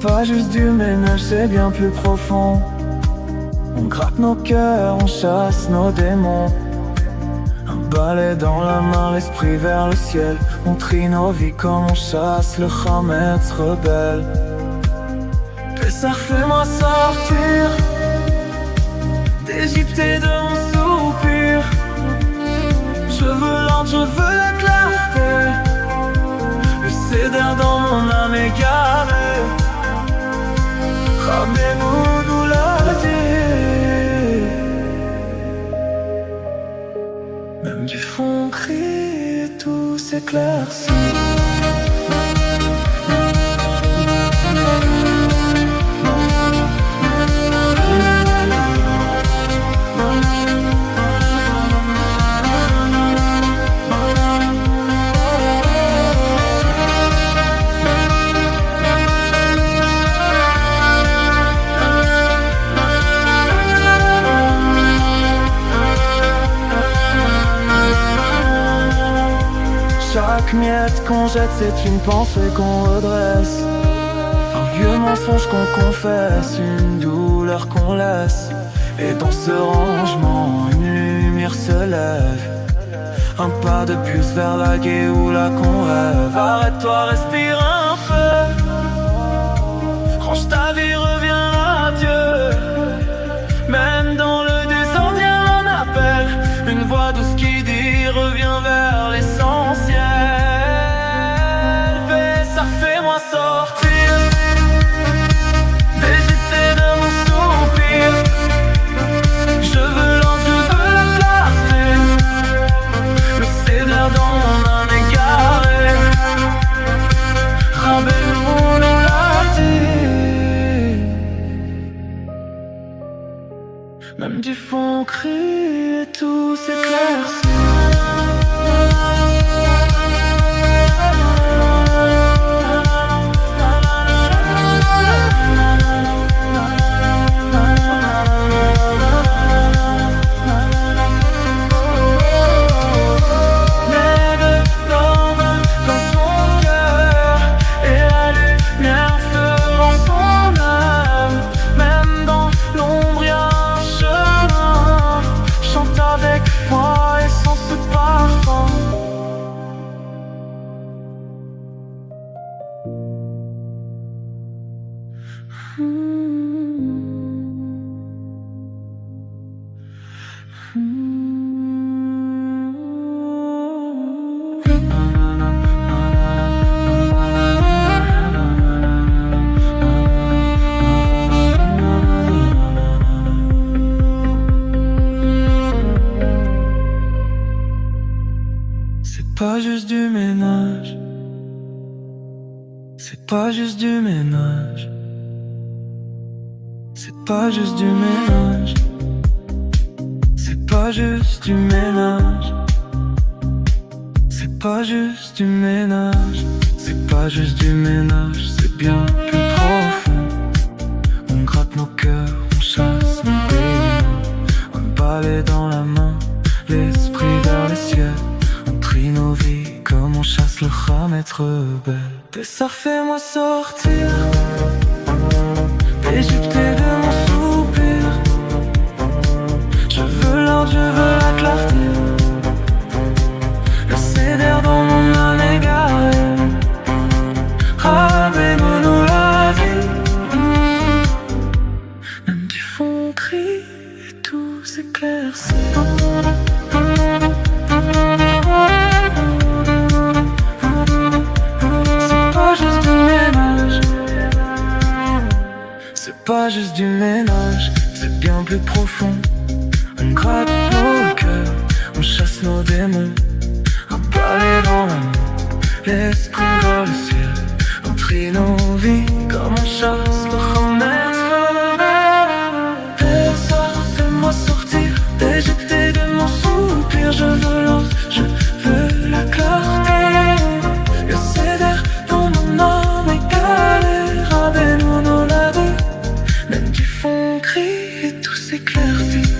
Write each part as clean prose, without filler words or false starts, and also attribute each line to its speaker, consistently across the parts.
Speaker 1: pas juste du ménage, c'est bien plus profond. On gratte nos cœurs, on chasse nos démons. Un balai dans la main, l'esprit vers le ciel. On trie nos vies comme on chasse le Hametz rebelle. Pessah, fais-moi sortir d'Égypte et de mon soupir. Je veux l'ordre, je veux la clarté. Le céder dans mon âme égarée. Rabbeinu nous l'a dit. Même du fond crie, tout s'éclaircit. Chaque miette qu'on jette, c'est une pensée qu'on redresse. Un vieux mensonge qu'on confesse, une douleur qu'on laisse. Et dans ce rangement, une lumière se lève. Un pas de plus vers la Géoula qu'on rêve. Arrête-toi, respire un peu. Range ta vie, reviens à Dieu. Même dans le désordre, il y a un appel. Une voix douce qui dit, reviens vers l'essentiel. Pessah, fais-moi sortir d'Égypte et de mon soupir. Je veux l'ordre, je veux la clarté. Le céder dans mon âme égarée. Rabbeinu nous l'a dit. Même du fond on crie et tout s'éclaircit. C'est pas juste du ménage. C'est pas juste du ménage. C'est pas juste du ménage. C'est pas juste du ménage. C'est pas juste du ménage. C'est pas juste du ménage. C'est bien plus profond. On gratte nos cœurs, on chasse nos démons. Un balai dans la main, l'esprit vers le ciel. On trie nos vies comme on chasse le Hametz rebelle. Pessah, fais-moi sortir d'Égypte et de mon soupir. Je veux l'ordre, je veux la clarté. Le céder dans mon âme égarée. Rabbeinu nous l'a dit. Même du fond on crie et tout s'éclaircit. C'est pas juste du ménage, c'est bien plus profond. On gratte nos cœurs, on chasse nos démons. Un balai dans la main, l'esprit vers le ciel. On trie nos vies comme on chasse le Hametz rebelle. Pessah, fais-moi sortir d'Égypte et de mon soupir. Je veux l'ordre, je veux la clarté. Le céder dans mon âme égarée. Rabbeinu nous l'a dit. Même du fond on crie et tout s'éclaircit.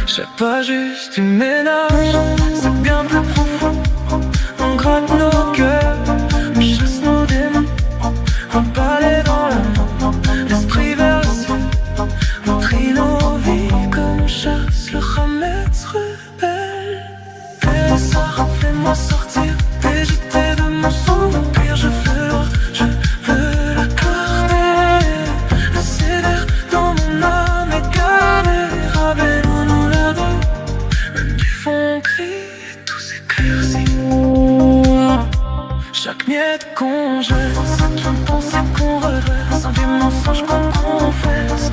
Speaker 1: C'est pas juste du ménage, c'est bien plus profond. On gratte nos cœurs, on chasse nos démons. Un palais qu'on jette, c'est une pensée qu'on redresse, un des mensonges qu'on confesse.